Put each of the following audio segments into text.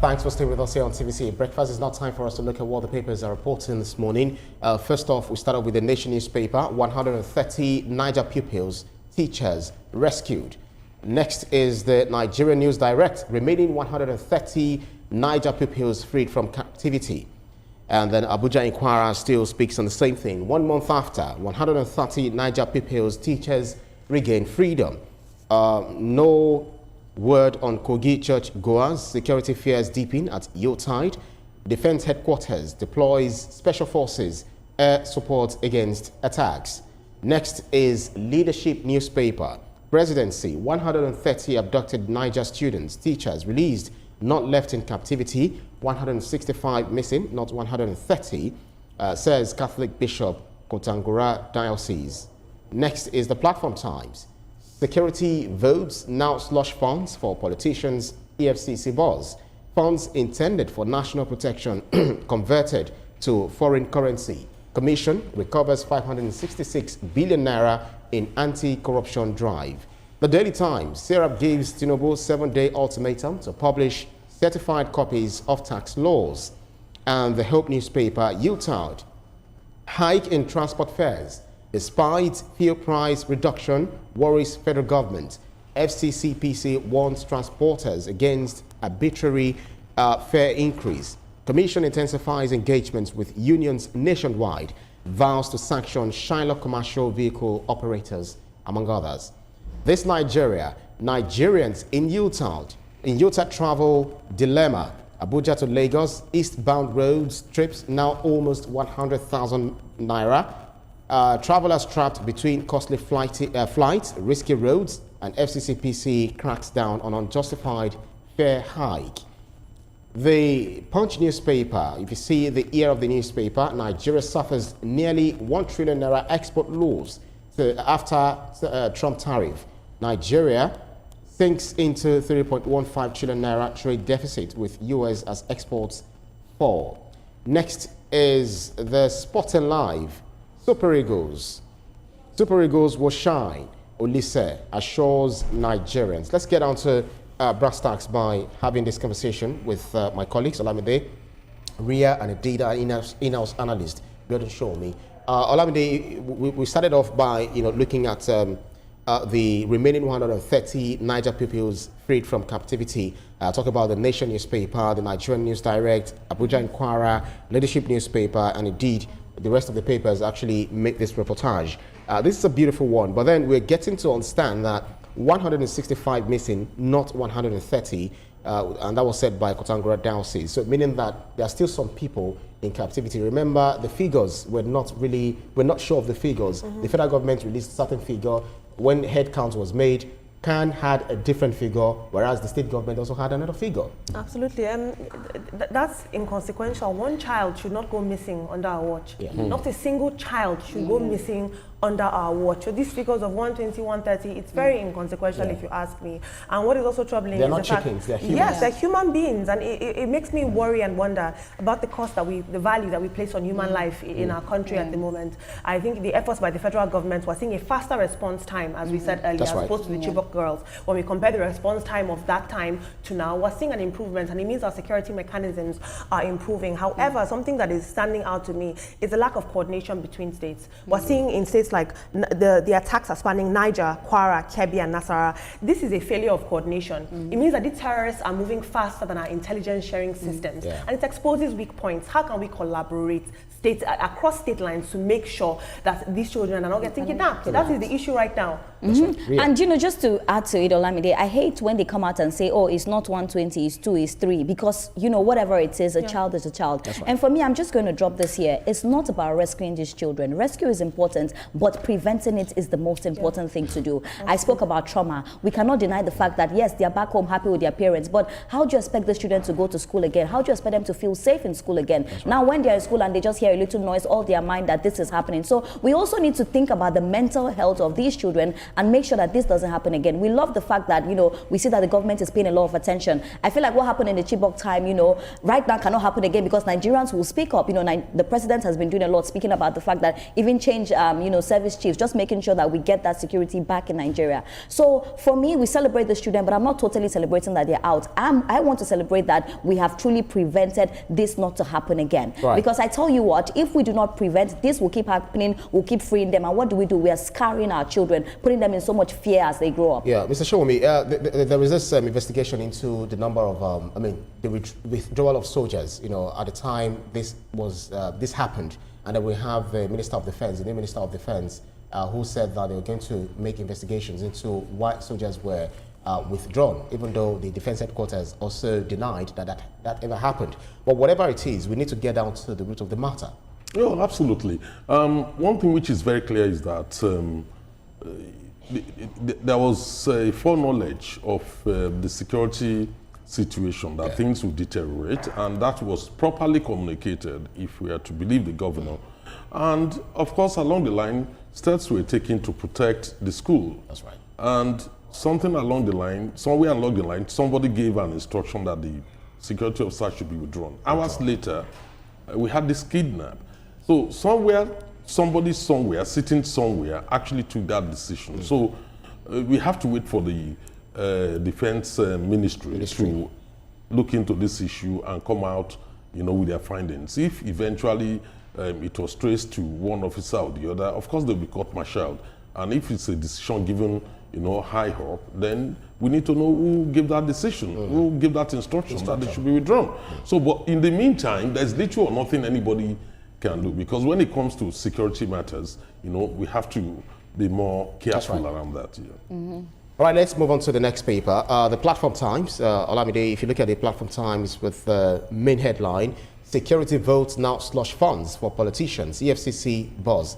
Thanks for staying with us here on TVC. Breakfast is not time for us to look at what the papers are reporting this morning. First off, we start off with the Nation newspaper. 130 Niger pupils, teachers rescued. Next is the Nigerian News Direct. Remaining 130 Niger pupils freed from captivity. And then Abuja Inquirer still speaks on the same thing. 1 month after, 130 Niger pupils, teachers regain freedom. No word on Kogi church goers. Security fears deepen at Yuletide. Defense headquarters deploys special forces, air support against attacks. Next is Leadership newspaper. Presidency, 130 abducted Niger students, teachers released, not left in captivity. 165 missing, not 130, says Catholic Bishop Kotangora Diocese. Next is the Platform Times. Security votes now slush funds for politicians, EFCC boss. Funds intended for national protection converted to foreign currency. Commission recovers 566 billion naira in anti-corruption drive. The Daily Times, Serap gives Tinubu 7-day ultimatum to publish certified copies of tax laws. And the Hope newspaper, Yuletide, hike in transport fares. Despite fuel price reduction, worries federal government. FCCPC warns transporters against arbitrary fare increase. Commission intensifies engagements with unions nationwide. Vows to sanction Shylock commercial vehicle operators, among others. This Nigeria, Nigerians in Utah travel dilemma. Abuja to Lagos, eastbound roads, trips now almost 100,000 naira. Travelers trapped between costly flights, risky roads, and FCCPC cracks down on unjustified fare hike. The Punch newspaper, if you see the ear of the newspaper, Nigeria suffers nearly 1 trillion naira export loss after Trump tariff. Nigeria sinks into 3.15 trillion naira trade deficit with US as exports fall. Next is the Sporting Live. Super Eagles will shine. Olise assures Nigerians. Let's get on to brass tacks by having this conversation with my colleagues, Olamide, Ria, and a data in-house analyst, Gordon Show me. Olamide, we started off by looking at the remaining 130 Niger pupils freed from captivity. Talk about the Nation newspaper, the Nigerian News Direct, Abuja Inquirer, Leadership newspaper, and indeed the rest of the papers actually make this reportage. This is a beautiful one, but then we're getting to understand that 165 missing, not 130, and that was said by Kotangora Diocese. So meaning that there are still some people in captivity. Remember, the figures we're not sure of the figures. The federal government released a certain figure. When head count was made, Can had a different figure, whereas the state government also had another figure. Absolutely, that's inconsequential. One child should not go missing under our watch. Not a single child should go missing under our watch. So these figures of 120, 130, it's very inconsequential if you ask me. And what is also troubling they're is not the fact, chickens, they're humans. Yes, they're human beings, and it makes me worry and wonder about the cost that the value that we place on human life in our country at the moment. I think the efforts by the federal government, we're seeing a faster response time, as we said earlier, as opposed to the Chibok girls. When we compare the response time of that time to now, we're seeing an improvement, and it means our security mechanisms are improving. However, something that is standing out to me is the lack of coordination between states. We're seeing in states like the attacks are spanning Niger, Kwara, Kebbi, and Nasarawa. This is a failure of coordination. It means that these terrorists are moving faster than our intelligence sharing systems, and it exposes weak points. How can we collaborate across state lines to make sure that these children are not getting kidnapped? That is the issue right now. And just to add to it, Olamide, I hate when they come out and say, oh, it's not 120, it's 2, it's 3, because whatever it is, a child is a child. And for me, I'm just going to drop this here. It's not about rescuing these children. Rescue is important, but preventing it is the most important thing to do. I spoke about trauma. We cannot deny the fact that yes, they're back home happy with their parents, but how do you expect the students to go to school again? How do you expect them to feel safe in school again? Now, when they're in school and they just hear a little noise, all their mind that this is happening. So we also need to think about the mental health of these children and make sure that this doesn't happen again. We love the fact that, we see that the government is paying a lot of attention. I feel like what happened in the Chibok time, right now cannot happen again because Nigerians will speak up. The president has been doing a lot, speaking about the fact that even change, service chiefs, just making sure that we get that security back in Nigeria. So for me, we celebrate the children, but I'm not totally celebrating that they're out. I want to celebrate that we have truly prevented this not to happen again. Right. Because I tell you what, if we do not prevent, this will keep happening, we'll keep freeing them. And what do? We are scarring our children, putting them in so much fear as they grow up. Yeah, Mr. Showomi, there is this investigation into the number of, the withdrawal of soldiers, at the time this happened. And then we have the Minister of Defense, the new Minister of Defense, who said that they were going to make investigations into why soldiers were withdrawn, even though the Defense Headquarters also denied that ever happened. But whatever it is, we need to get down to the root of the matter. Oh, absolutely. One thing which is very clear is that there was a foreknowledge of the security situation, that things would deteriorate, and that was properly communicated, if we are to believe the governor. And of course, along the line, steps were taken to protect the school. That's right. And somewhere along the line, somebody gave an instruction that the security officer should be withdrawn. Hours later, we had this kidnap. So somebody somewhere, sitting somewhere, actually took that decision. So we have to wait for the Defense Ministry to look into this issue and come out, with their findings. If eventually it was traced to one officer or the other, of course they'll be court-martialed. And if it's a decision given, high up, then we need to know who gave that decision, who gave that instruction that they should be withdrawn. So, but in the meantime, there's little or nothing anybody can do, because when it comes to security matters, we have to be more careful around that. Yeah. All right, let's move on to the next paper. The Platform Times, Olamide, if you look at the Platform Times with the main headline, security votes now slush funds for politicians. EFCC boss,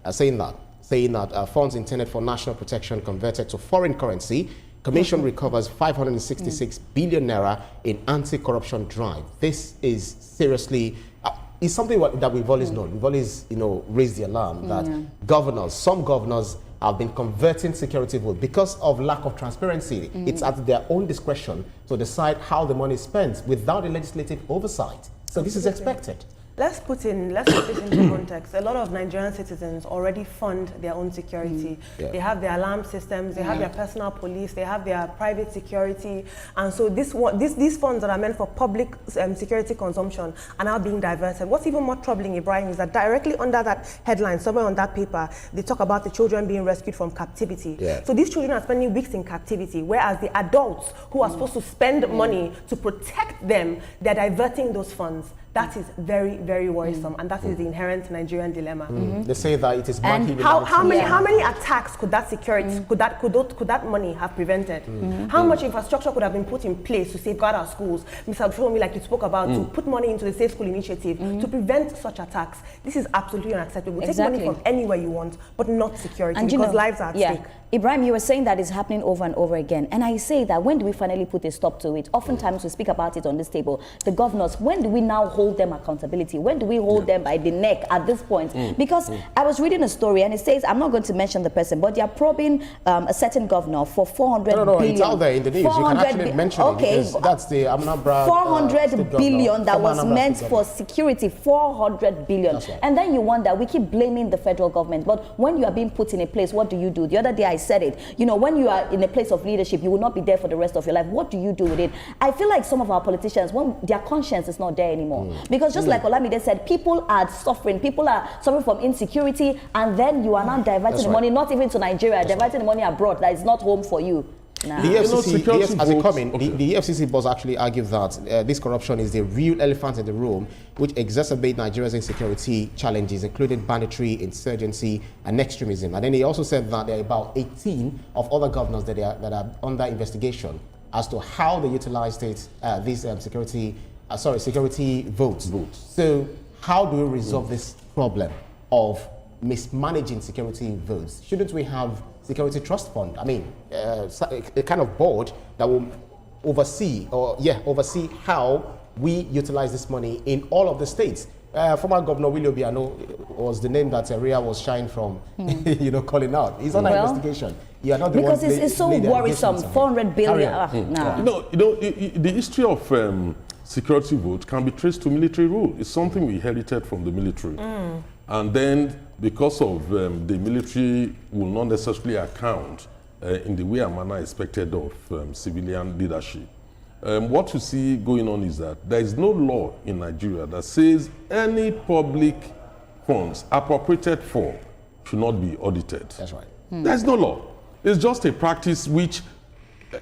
saying that funds intended for national protection converted to foreign currency. Commission recovers 566 billion naira in anti-corruption drive. This is seriously, it's something that we've always known. We've always, raised the alarm that some governors have been converting security vote because of lack of transparency. It's at their own discretion to decide how the money is spent without a legislative oversight. So this is expected. Let's put this into context. A lot of Nigerian citizens already fund their own security. They have their alarm systems, they have their personal police, they have their private security, and so these funds that are meant for public security consumption are now being diverted. What's even more troubling, Ibrahim, is that directly under that headline, somewhere on that paper, they talk about the children being rescued from captivity. So these children are spending weeks in captivity, whereas the adults who are supposed to spend money to protect them, they're diverting those funds. That is very, very worrisome, and that is the inherent Nigerian dilemma. They say that it is and how many attacks could that security, could that money have prevented? How much infrastructure could have been put in place to safeguard our schools? Mr. Showomi, like you spoke about, to put money into the Safe School Initiative to prevent such attacks. This is absolutely unacceptable. Take money from anywhere you want, but not security, and because lives are at stake. Ibrahim, you were saying that it's happening over and over again. And I say that when do we finally put a stop to it? Oftentimes we speak about it on this table. The governors, when do we now hold them accountability? When do we hold them by the neck at this point? Because I was reading a story and it says, I'm not going to mention the person, but they are probing a certain governor for 400 billion. No, it's out there in the news. You can actually mention it because that's the Amnabra 400 billion that was meant for security. 400 billion. And then you wonder, we keep blaming the federal government, but when you are being put in a place, what do you do? The other day I said it, when you are in a place of leadership, you will not be there for the rest of your life. What do you do with it? I feel like some of our politicians, when their conscience is not there anymore, because just like Olamide said, people are suffering from insecurity, and then you are now diverting the money, not even to Nigeria, diverting the money abroad that is not home for you. Nah. The EFCC boss actually argued that this corruption is the real elephant in the room, which exacerbate Nigeria's insecurity challenges, including banditry, insurgency, and extremism. And then he also said that there are about 18 of other governors that are under investigation as to how they utilized these security votes. So how do we resolve this problem of mismanaging security votes? Shouldn't we have security trust fund? I mean, a kind of board that will oversee how we utilize this money in all of the states. Former Governor Willie Obiano was the name that Ria was shying from, calling out. He's under investigation. You are not the because one it's so worrisome. 400 billion. The history of security vote can be traced to military rule. It's something we inherited from the military. And then, because of the military will not necessarily account in the way and manner expected of civilian leadership, what you see going on is that there is no law in Nigeria that says any public funds appropriated for should not be audited. That's right. There's no law. It's just a practice which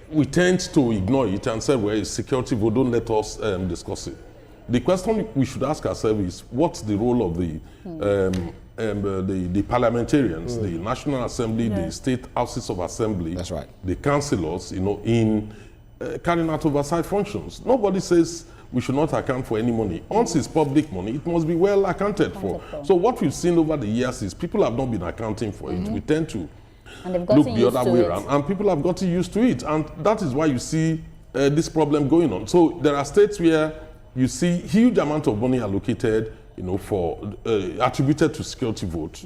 we tend to ignore it and say, well, it's security, but don't let us discuss it. The question we should ask ourselves is, what's the role of the parliamentarians, the National Assembly, the state houses of assembly, That's right. the councillors, in carrying out oversight functions? Nobody says we should not account for any money. Once it's public money, it must be well accounted for. So what we've seen over the years is people have not been accounting for it. We tend to And they've look gotten the other used way to around, it. and people have gotten used to it, and that is why you see this problem going on. So there are states where you see huge amount of money allocated, for attributed to security votes.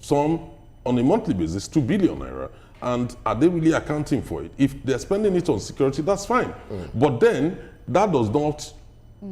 Some on a monthly basis, 2 billion naira. And are they really accounting for it? If they're spending it on security, that's fine. But then that does not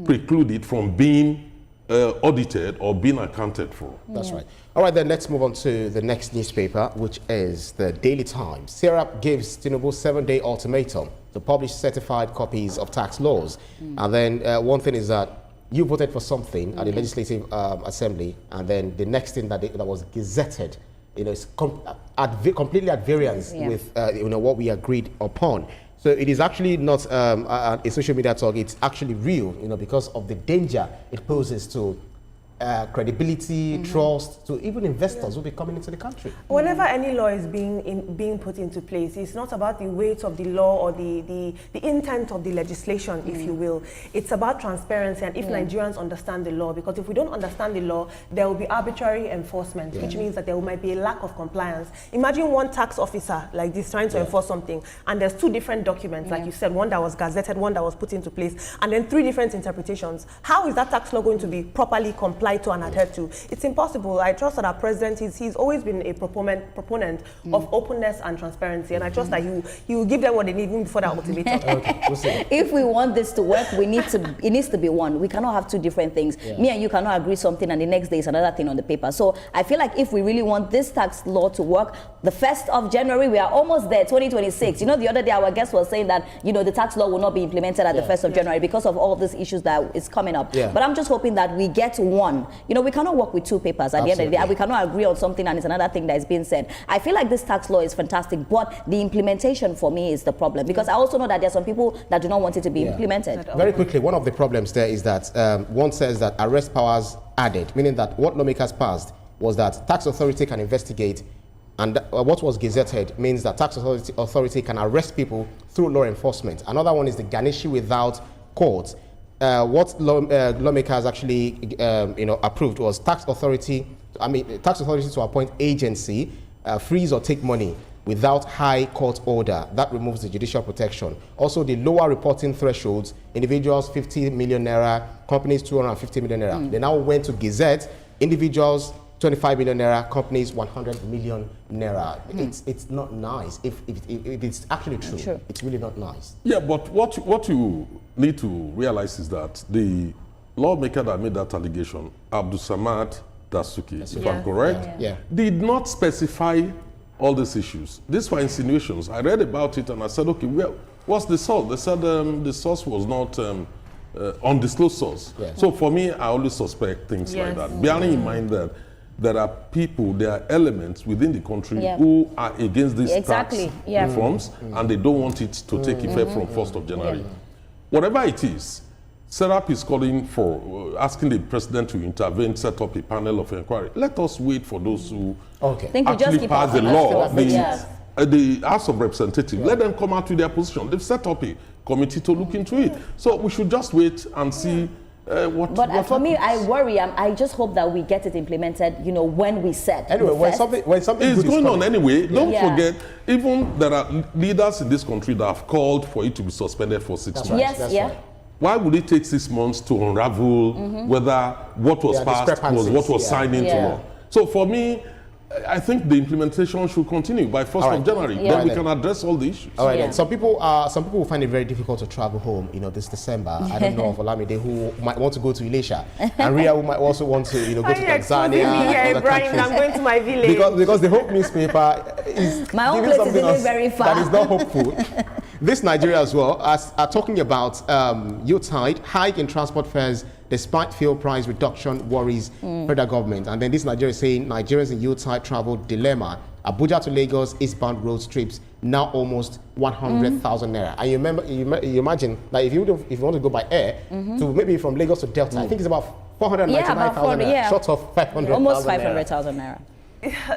preclude it from being audited or being accounted for. That's right. All right, then let's move on to the next newspaper, which is the Daily Times. Serap gives Tinubu 7-day ultimatum to publish certified copies of tax laws. And then one thing is that you voted for something at the Legislative Assembly, and then the next thing that was gazetted, is completely at variance with what we agreed upon. So it is actually not a social media talk. It's actually real, because of the danger it poses to credibility, trust, to even investors who will be coming into the country. Whenever any law is being put into place, it's not about the weight of the law or the intent of the legislation, if you will. It's about transparency and if Nigerians understand the law. Because if we don't understand the law, there will be arbitrary enforcement, which means that there might be a lack of compliance. Imagine one tax officer like this trying to enforce something, and there's 2 different documents, like you said, one that was gazetted, one that was put into place, and then 3 different interpretations. How is that tax law going to be properly complied to and adhered to? It's impossible. I trust that our president, he's always been a proponent of openness and transparency, and I trust that he will give them what they need even before that ultimatum. Okay, we'll see. If we want this to work, it needs to be one. We cannot have 2 different things. Me and you cannot agree something and the next day is another thing on the paper. So I feel like if we really want this tax law to work, the 1st of January, we are almost there, 2026. The other day our guest was saying that, the tax law will not be implemented at the 1st of January because of all these issues that is coming up. But I'm just hoping that we get one. We cannot work with 2 papers at the end of the day. We cannot agree on something and it's another thing that is being said. I feel like this tax law is fantastic, but the implementation for me is the problem, because I also know that there are some people that do not want it to be implemented. Very quickly, one of the problems there is that one says that arrest powers added, meaning that what lawmakers passed was that tax authority can investigate, and what was gazetted means that tax authority can arrest people through law enforcement. Another one is the garnishee without court. What lawmakers actually, approved was tax authority to appoint agency, freeze or take money without high court order. That removes the judicial protection. Also, the lower reporting thresholds, individuals 50 million naira, companies 250 million naira. They now went to gazette, individuals 25 million naira, companies 100 million naira. It's not nice. If it's actually true, it's really not nice. Yeah, but what you need to realize is that the lawmaker that made that allegation, Abdul Samad Dasuki, if I'm correct, did not specify all these issues. These were insinuations. I read about it and I said, okay, well, what's the source? They said the source was not undisclosed source. So for me, I always suspect things like that. Bearing in mind that there are people, there are elements within the country who are against these tax reforms and they don't want it to take effect from 1st of January. Whatever it is, Serap is calling for, asking the president to intervene, set up a panel of inquiry. Let us wait for those who actually pass the law. The House of Representatives, let them come out with their position. They've set up a committee to look into it. So we should just wait and see what for me, I worry. I just hope that we get it implemented, when we said. Anyway, when something is good going is on anyway, don't forget, even there are leaders in this country that have called for it to be suspended for 6 months. Yes, right. Why would it take 6 months to unravel whether what was passed was what was signed into law? So for me, I think the implementation should continue by 1st of January. Yeah. Then we can address all the issues. All right, then. Some people will find it very difficult to travel home, this December. I don't know of Olamide who might want to go to Elisha, and Ria who might also want to, go to Tanzania. Brian, I'm going to my village. Because the Hope newspaper is my own giving place something is very far. that is not hopeful. This Nigeria as well are talking about Yuletide hike in transport fares despite fuel price reduction worries federal government. And then this Nigeria is saying Nigerians in Yuletide travel dilemma. Abuja to Lagos eastbound road trips now almost 100,000 naira. And you imagine that if you want to go by air to maybe from Lagos to Delta, I think it's about 499,000 naira, short of 500,000 almost 500,000 naira.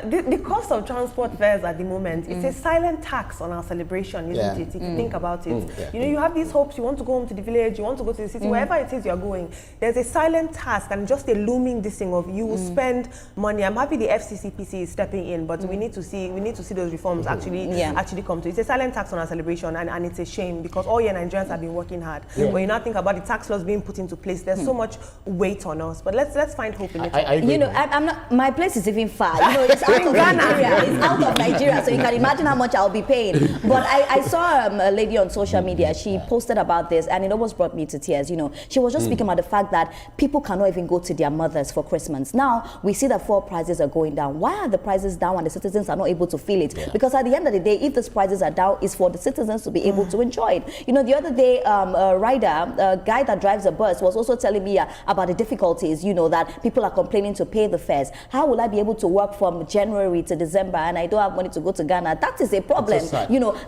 The cost of transport fares at the moment, it's a silent tax on our celebration, isn't it? If you think about it. You have these hopes, you want to go home to the village, you want to go to the city, wherever it is you're going. There's a silent task and just a looming this thing of you will spend money. I'm happy the FCCPC is stepping in, but we need to see those reforms actually come to. It's a silent tax on our celebration, and it's a shame because all year Nigerians have been working hard. When you now think about the tax laws being put into place, there's so much weight on us. But let's find hope in it. I'm not. My place is even far. It's out of Nigeria. It's out of Nigeria, so you can imagine how much I'll be paying. But I saw a lady on social media. She posted about this, and it almost brought me to tears. She was just speaking about the fact that people cannot even go to their mothers for Christmas. Now we see that fuel prices are going down. Why are the prices down and the citizens are not able to feel it? Because at the end of the day, if these prices are down, it's for the citizens to be able to enjoy it. The other day, a guy that drives a bus was also telling me about the difficulties. That people are complaining to pay the fares. How will I be able to work from January to December and I don't have money to go to Ghana? That is a problem.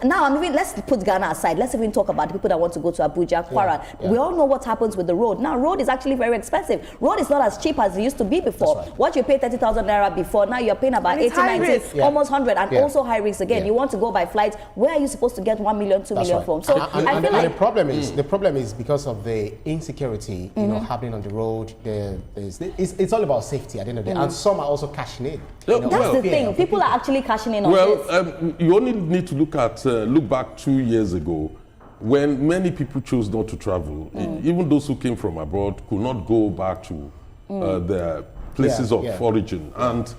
Now let's put Ghana aside. Let's even talk about the people that want to go to Abuja, Kwara. We all know what happens with the road. Now road is actually very expensive. Road is not as cheap as it used to be before. What you paid 30,000 naira before, now you're paying about 80, 90, almost 100, and also high risk again. You want to go by flight. Where are you supposed to get 1 million, 2 million from? So I feel like the problem is because of the insecurity happening on the road. It's all about safety at the end of the day, and some are also cashing in. That's the thing. People are actually cashing in on this. You only need to look back 2 years ago when many people chose not to travel. Even those who came from abroad could not go back to their places of origin. And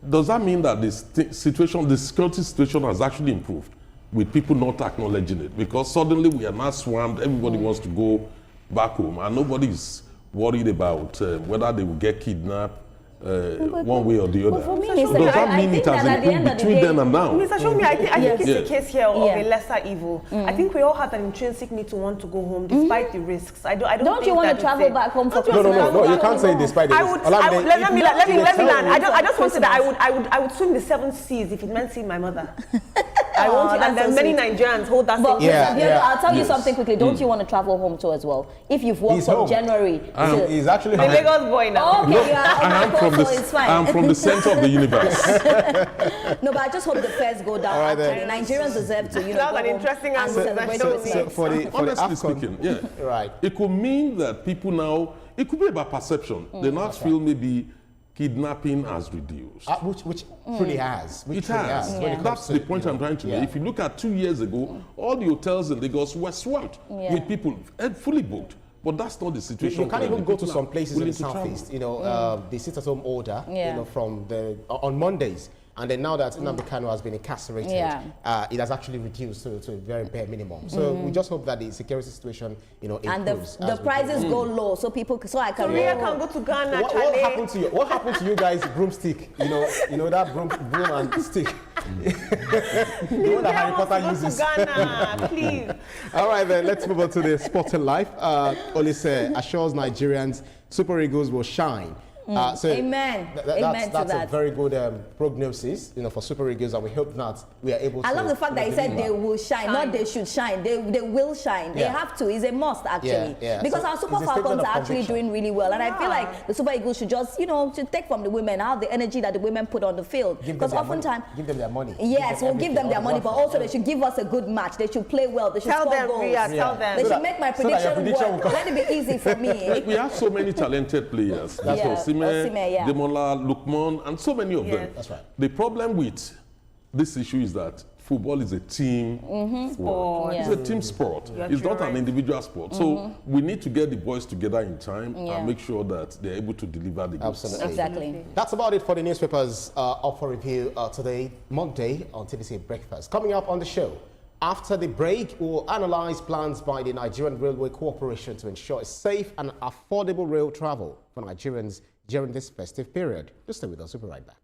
does that mean that the security situation has actually improved with people not acknowledging it? Because suddenly we are now swarmed, everybody wants to go back home, and nobody is worried about whether they will get kidnapped one way or the other. For me, does that mean it has improved between then and now? Mr. Shomi, I think it's a case here of a lesser evil. I think we all have an intrinsic need to want to go home despite the risks. Don't you want to travel back home for Christmas? No, you can't say despite the risks. Let me land. I just want to say that I would swim the 7 seas if it meant seeing my mother. I want to, and then many Nigerians hold that same. I'll tell you something quickly. Don't you want to travel home too as well? If you've worked from January, he's actually a Lagos boy now. Okay, I'm from the center of the universe. No, but I just hope the fares go down. Right, Nigerians deserve to, that was an interesting answer. Honestly speaking, right. It could mean that people now, it could be about perception. They now feel maybe kidnapping has reduced. Which truly has. It has. That's the point I'm trying to make. If you look at 2 years ago, all the hotels in Lagos were swamped with people fully booked. But that's not the situation. You can't even go to some places in the southeast. The sit-at-home order, from on Mondays. And then now that Nnamdi Kanu has been incarcerated, it has actually reduced to a very bare minimum. So we just hope that the security situation, improves. And the prices go low, so I can go to Ghana. What happened to you guys? Broomstick, that broom and stick. The one that Harry Potter uses. Ghana, please. All right, then let's move on to the sporting life. Olise assures Nigerians Super Eagles will shine. Amen. That's a very good prognosis, for Super Eagles, and we hope that we are able to. I love the fact that he said they will shine, not they should shine. They will shine. They have to. It's a must, actually. Because our Super Falcons are actually doing really well, and I feel like the Super Eagles should just, should take from the women out the energy that the women put on the field. Because oftentimes give them their money. Yes, we'll give them their money, but also they should give us a good match. They should play well. They should score goals. Tell them. They should make my prediction work. Let it be easy for me. We have so many talented players. That's Demola, Lukman, and so many of them. That's right. The problem with this issue is that football is a team sport. Yeah. It's a team sport. It's not an individual sport. So we need to get the boys together in time and make sure that they're able to deliver the goods. Absolutely. Exactly. That's about it for the newspapers up for review today, Monday, on TVC Breakfast. Coming up on the show, after the break, we'll analyze plans by the Nigerian Railway Corporation to ensure safe and affordable rail travel for Nigerians during this festive period. Just stay with us. We'll be right back.